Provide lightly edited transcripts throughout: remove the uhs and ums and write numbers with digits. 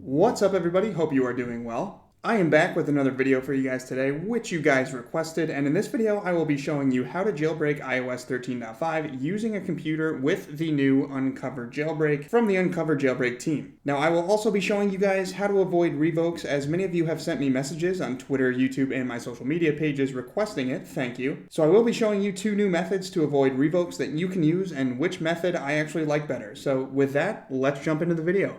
What's up everybody, hope you are doing well. I am back with another video for you guys today, which you guys requested, and in this video I will be showing you how to jailbreak iOS 13.5 using a computer with the new Unc0ver jailbreak from the Unc0ver jailbreak team. Now I will also be showing you guys how to avoid revokes, as many of you have sent me messages on Twitter, YouTube, and my social media pages requesting it, thank you. So I will be showing you 2 new methods to avoid revokes that you can use and which method I actually like better. So with that, let's jump into the video.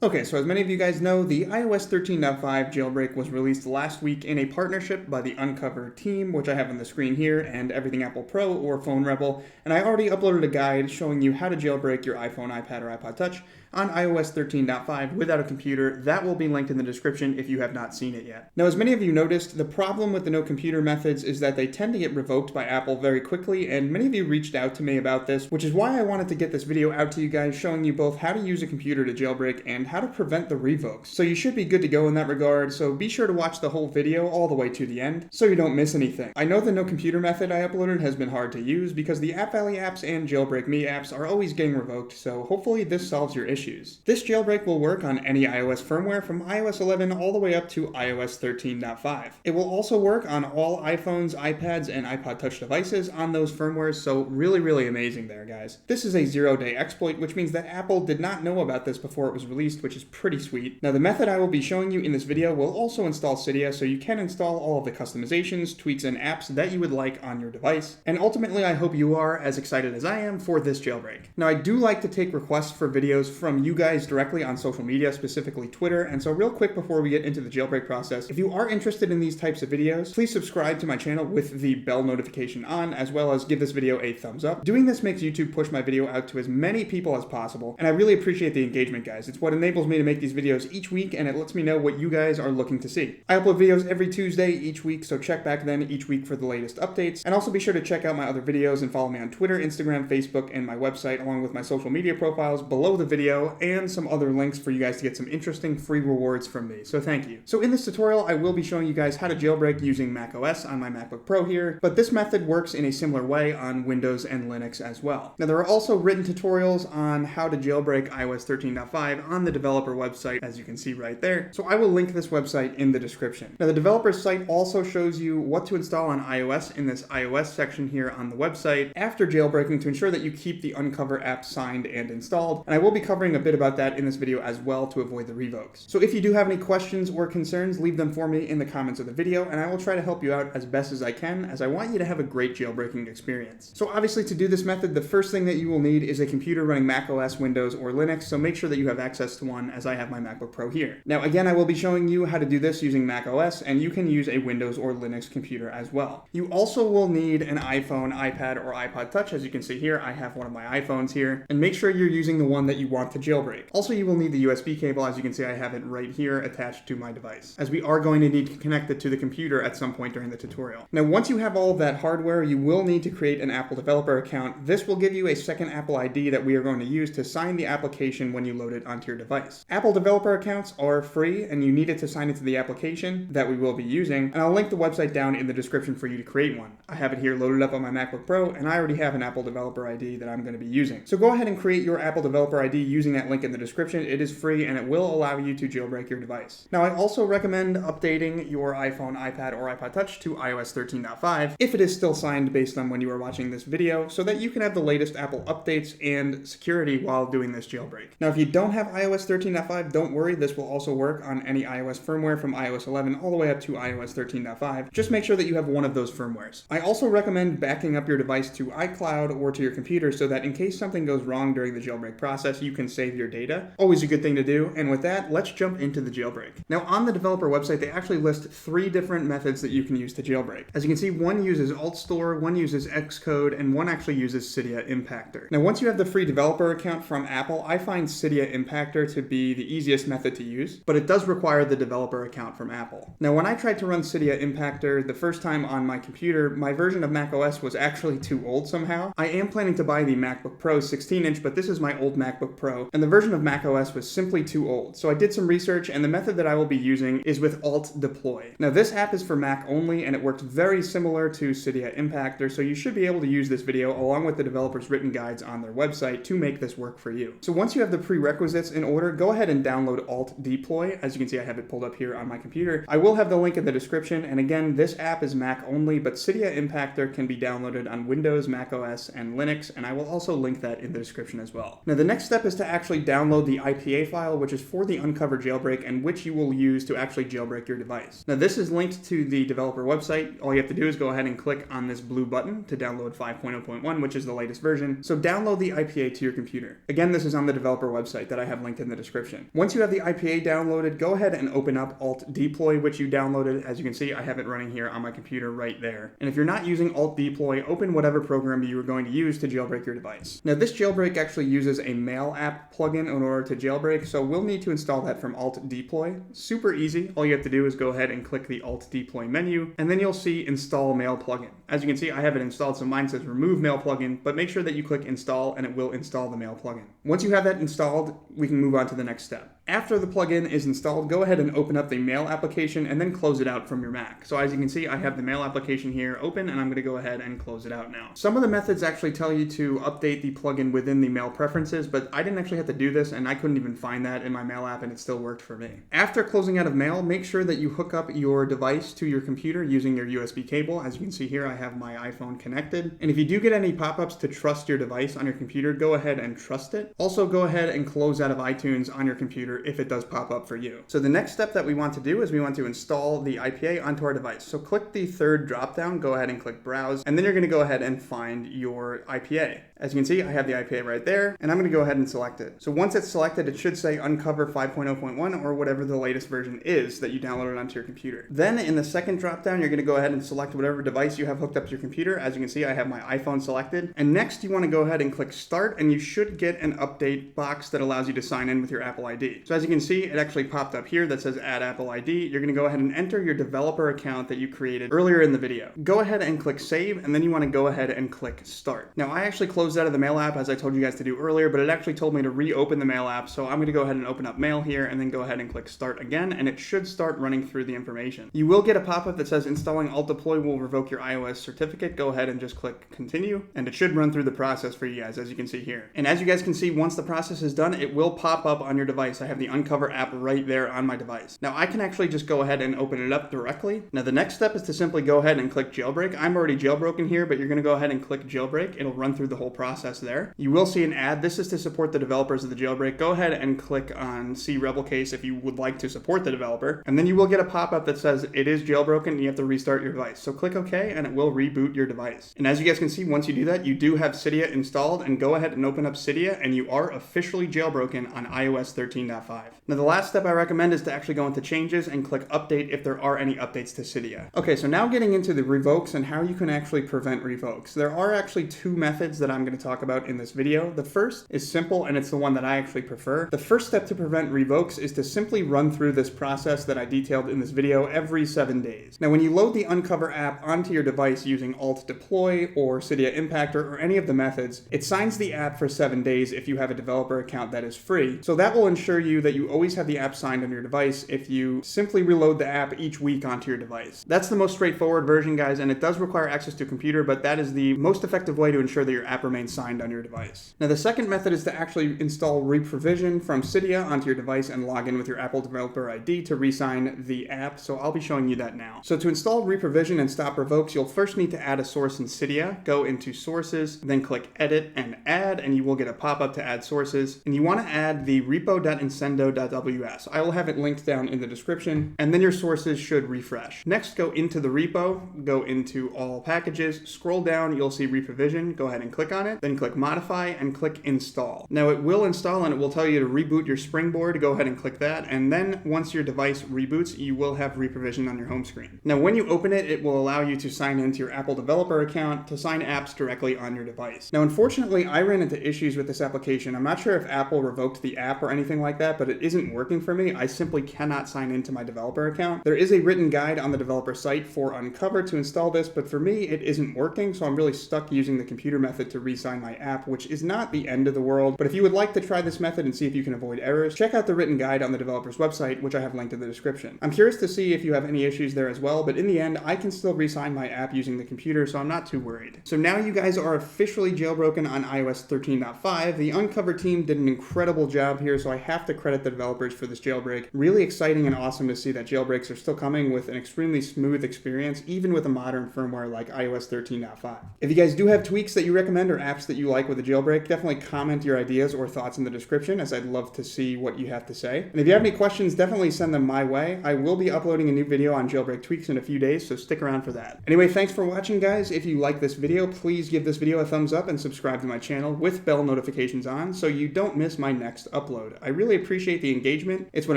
Okay, so as many of you guys know, the iOS 13.5 jailbreak was released last week in a partnership by the Unc0ver team, which I have on the screen here, and Everything Apple Pro or Phone Rebel, and I already uploaded a guide showing you how to jailbreak your iPhone, iPad, or iPod Touch on iOS 13.5 without a computer. That will be linked in the description if you have not seen it yet. Now, as many of you noticed, the problem with the no computer methods is that they tend to get revoked by Apple very quickly, and many of you reached out to me about this, which is why I wanted to get this video out to you guys showing you both how to use a computer to jailbreak and how to prevent the revokes. So you should be good to go in that regard, so be sure to watch the whole video all the way to the end so you don't miss anything. I know the no computer method I uploaded has been hard to use because the App Valley apps and Jailbreak Me apps are always getting revoked, so hopefully this solves your issues. This jailbreak will work on any iOS firmware from iOS 11 all the way up to iOS 13.5. It will also work on all iPhones, iPads, and iPod Touch devices on those firmwares, so really amazing there, guys. This is a 0-day exploit, which means that Apple did not know about this before it was released, which is pretty sweet. Now, the method I will be showing you in this video will also install Cydia, so you can install all of the customizations, tweaks, and apps that you would like on your device. And ultimately, I hope you are as excited as I am for this jailbreak. Now, I do like to take requests for videos from you guys directly on social media, specifically Twitter, and so real quick before we get into the jailbreak process, if you are interested in these types of videos, please subscribe to my channel with the bell notification on, as well as give this video a thumbs up. Doing this makes YouTube push my video out to as many people as possible, and I really appreciate the engagement, guys. It's what enables me to make these videos each week, and it lets me know what you guys are looking to see. I upload videos every Tuesday each week, so check back then each week for the latest updates, and also be sure to check out my other videos and follow me on Twitter, Instagram, Facebook, and my website, along with my social media profiles below the video, and some other links for you guys to get some interesting free rewards from me, so thank you. So in this tutorial, I will be showing you guys how to jailbreak using macOS on my MacBook Pro here, but this method works in a similar way on Windows and Linux as well. Now, there are also written tutorials on how to jailbreak iOS 13.5 on the developer website, as you can see right there, so I will link this website in the description. Now, the developer's site also shows you what to install on iOS in this iOS section here on the website after jailbreaking to ensure that you keep the Unc0ver app signed and installed, and I will be covering a bit about that in this video as well to avoid the revokes. So if you do have any questions or concerns, leave them for me in the comments of the video, and I will try to help you out as best as I can, as I want you to have a great jailbreaking experience. So obviously, to do this method, the first thing that you will need is a computer running macOS, Windows, or Linux, so make sure that you have access to one, as I have my MacBook Pro here. Now again, I will be showing you how to do this using macOS, and you can use a Windows or Linux computer as well. You also will need an iPhone, iPad, or iPod Touch. As you can see here, I have one of my iPhones here, and make sure you're using the one that you want to jailbreak. Also, you will need the USB cable. As you can see, I have it right here attached to my device, as we are going to need to connect it to the computer at some point during the tutorial. Now, once you have all of that hardware, you will need to create an Apple developer account. This will give you a second Apple ID that we are going to use to sign the application when you load it onto your device. Apple developer accounts are free, and you need it to sign into the application that we will be using, and I'll link the website down in the description for you to create one. I have it here loaded up on my MacBook Pro, and I already have an Apple developer ID that I'm going to be using. So go ahead and create your Apple developer ID using that link in the description. It is free, and it will allow you to jailbreak your device. Now, I also recommend updating your iPhone, iPad, or iPod Touch to iOS 13.5 if it is still signed based on when you are watching this video, so that you can have the latest Apple updates and security while doing this jailbreak. Now, if you don't have iOS 13.5, don't worry, this will also work on any iOS firmware from iOS 11 all the way up to iOS 13.5. Just make sure that you have one of those firmwares. I also recommend backing up your device to iCloud or to your computer so that in case something goes wrong during the jailbreak process, you can save your data. Always a good thing to do. And with that, let's jump into the jailbreak. Now on the developer website, they actually list 3 different methods that you can use to jailbreak. As you can see, one uses Altstore, one uses Xcode, and one actually uses Cydia Impactor. Now once you have the free developer account from Apple, I find Cydia Impactor to be the easiest method to use, but it does require the developer account from Apple. Now when I tried to run Cydia Impactor the first time on my computer, my version of macOS was actually too old somehow. I am planning to buy the MacBook Pro 16-inch, but this is my old MacBook Pro, and the version of macOS was simply too old. So I did some research, and the method that I will be using is with Alt Deploy. Now this app is for Mac only, and it works very similar to Cydia Impactor, so you should be able to use this video along with the developer's written guides on their website to make this work for you. So once you have the prerequisites in order, go ahead and download Alt Deploy. As you can see, I have it pulled up here on my computer. I will have the link in the description, and again, this app is Mac only, but Cydia Impactor can be downloaded on Windows, Mac OS, and Linux, and I will also link that in the description as well. Now the next step is to actually download the IPA file, which is for the Unc0ver jailbreak and which you will use to actually jailbreak your device. Now this is linked to the developer website. All you have to do is go ahead and click on this blue button to download 5.0.1, which is the latest version. So download the IPA to your computer. Again, this is on the developer website that I have linked in the description. Once you have the IPA downloaded, go ahead and open up Alt Deploy, which you downloaded. As you can see, I have it running here on my computer right there. And if you're not using Alt Deploy, open whatever program you are going to use to jailbreak your device. Now this jailbreak actually uses a Mail app plugin in order to jailbreak, so we'll need to install that from Alt Deploy. Super easy. All you have to do is go ahead and click the Alt Deploy menu, and then you'll see Install Mail Plugin. As you can see, I have it installed, so mine says Remove Mail Plugin, but make sure that you click Install and it will install the Mail Plugin. Once you have that installed, we can move on to the next step. After the plugin is installed, go ahead and open up the Mail application and then close it out from your Mac. So as you can see, I have the Mail application here open, and I'm going to go ahead and close it out now. Some of the methods actually tell you to update the plugin within the Mail preferences, but I didn't actually have to do this, and I couldn't even find that in my Mail app, and it still worked for me. After closing out of Mail, make sure that you hook up your device to your computer using your USB cable. As you can see here, I have my iPhone connected. And if you do get any pop-ups to trust your device on your computer, go ahead and trust it. Also, go ahead and close out of iTunes on your computer if it does pop up for you. So the next step that we want to do is we want to install the IPA onto our device. So click the third drop-down, go ahead and click Browse, and then you're going to go ahead and find your IPA. As you can see, I have the IPA right there, and I'm going to go ahead and select it. So once it's selected, it should say Unc0ver 5.0.1 or whatever the latest version is that you downloaded onto your computer. Then in the second drop-down, you're going to go ahead and select whatever device you have hooked up to your computer. As you can see, I have my iPhone selected. And next, you want to go ahead and click Start, and you should get an update box that allows you to sign in with your Apple ID. So as you can see, it actually popped up here that says Add Apple ID. You're going to go ahead and enter your developer account that you created earlier in the video. Go ahead and click Save, and then you want to go ahead and click Start. Now, I actually closed out of the Mail app as I told you guys to do earlier, but it actually told me to reopen the Mail app, so I'm going to go ahead and open up Mail here and then go ahead and click Start again, and it should start running through the information. You will get a pop-up that says installing Alt Deploy will revoke your iOS certificate. Go ahead and just click Continue, and it should run through the process for you guys, as you can see here. And as you guys can see, once the process is done, it will pop up on your device. I have the Unc0ver app right there on my device. Now I can actually just go ahead and open it up directly. Now the next step is to simply go ahead and click Jailbreak. I'm already jailbroken here, but you're going to go ahead and click Jailbreak. It'll run through the whole process there. You will see an ad. This is to support the developers of the jailbreak. Go ahead and click on See Revokes if you would like to support the developer. And then you will get a pop-up that says it is jailbroken and you have to restart your device. So click OK and it will reboot your device. And as you guys can see, once you do that, you do have Cydia installed, and go ahead and open up Cydia and you are officially jailbroken on iOS 13.5. Now the last step I recommend is to actually go into Changes and click Update if there are any updates to Cydia. Okay, so now getting into the Revokes and how you can actually prevent revokes. There are actually 2 methods that I'm going to talk about in this video. The first is simple, and it's the one that I actually prefer. The first step to prevent revokes is to simply run through this process that I detailed in this video every 7 days. Now when you load the Unc0ver app onto your device using Alt Deploy or Cydia Impactor or any of the methods, it signs the app for 7 days if you have a developer account that is free. So that will ensure you that you always have the app signed on your device if you simply reload the app each week onto your device. That's the most straightforward version, guys, and it does require access to a computer, but that is the most effective way to ensure that your app remains signed on your device. Now the second method is to actually install Reprovision from Cydia onto your device and log in with your Apple Developer ID to re-sign the app, so I'll be showing you that now. So to install Reprovision and stop revokes, you'll first need to add a source in Cydia. Go into Sources, then click Edit and Add, and you will get a pop-up to add sources. And you want to add the repo.incent sendo.ws. I will have it linked down in the description, and then your sources should refresh. Next, go into the repo, go into all packages, scroll down, you'll see reprovision, go ahead and click on it, then click modify and click install. Now it will install and it will tell you to reboot your Springboard, go ahead and click that, and then once your device reboots, you will have reprovision on your home screen. Now when you open it, it will allow you to sign into your Apple developer account to sign apps directly on your device. Now unfortunately, I ran into issues with this application. I'm not sure if Apple revoked the app or anything like that, but it isn't working for me. I simply cannot sign into my developer account. There is a written guide on the developer site for Unc0ver to install this, but for me, it isn't working, so I'm really stuck using the computer method to re-sign my app, which is not the end of the world. But if you would like to try this method and see if you can avoid errors, check out the written guide on the developer's website, which I have linked in the description. I'm curious to see if you have any issues there as well, but in the end, I can still re-sign my app using the computer, so I'm not too worried. So now you guys are officially jailbroken on iOS 13.5. The Unc0ver team did an incredible job here, so I have to credit the developers for this jailbreak. Really exciting and awesome to see that jailbreaks are still coming with an extremely smooth experience, even with a modern firmware like iOS 13.5. If you guys do have tweaks that you recommend or apps that you like with a jailbreak, definitely comment your ideas or thoughts in the description, as I'd love to see what you have to say. And if you have any questions, definitely send them my way. I will be uploading a new video on jailbreak tweaks in a few days, so stick around for that. Anyway, thanks for watching, guys. If you like this video, please give this video a thumbs up and subscribe to my channel with bell notifications on so you don't miss my next upload. I really appreciate the engagement. It's what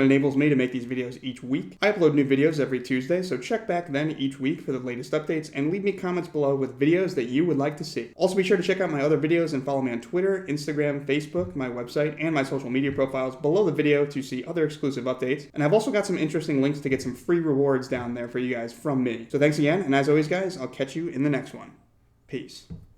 enables me to make these videos each week. I upload new videos every Tuesday, so check back then each week for the latest updates and leave me comments below with videos that you would like to see. Also be sure to check out my other videos and follow me on Twitter, Instagram, Facebook, my website, and my social media profiles below the video to see other exclusive updates. And I've also got some interesting links to get some free rewards down there for you guys from me. So thanks again, and as always guys, I'll catch you in the next one. Peace.